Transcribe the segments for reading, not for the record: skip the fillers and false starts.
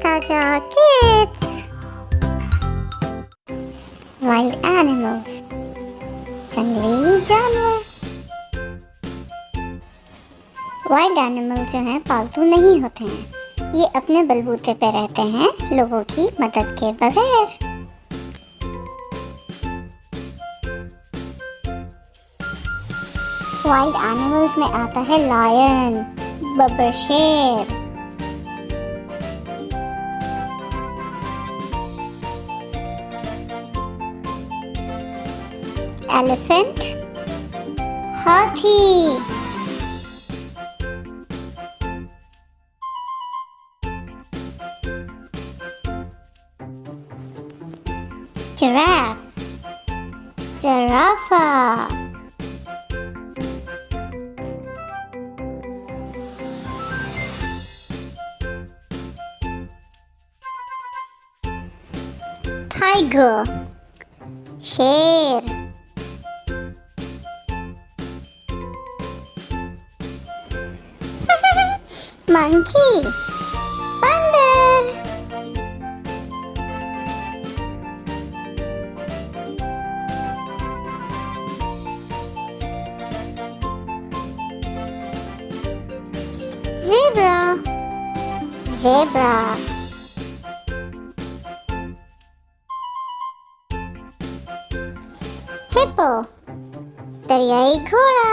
ताजा kids. Wild animals, जंगली जानवर। वाइल्ड एनिमल जो हैं पालतू नहीं होते हैं, ये अपने बलबूते पे रहते हैं लोगों की मदद के बगैर। वाइल्ड एनिमल्स में आता है लायन, बब्बर शेर, एलिफेंट, हाथी, जिराफ, जिराफा, टाइगर, शेर, मंकी, बंदर, ज़ेब्रा, ज़ेब्रा, हिप्पो, दरियाई घोड़ा,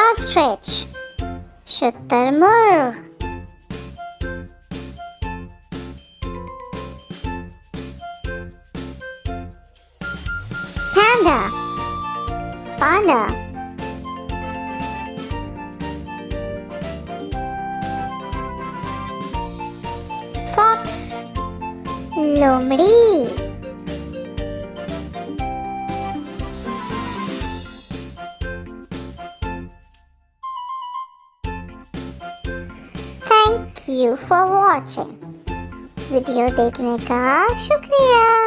ऑस्ट्रिच, शुतुरमुर्ग, पांडा, पांडा, फॉक्स, लोमड़ी, thank you for watching. Video देखने का शुक्रिया।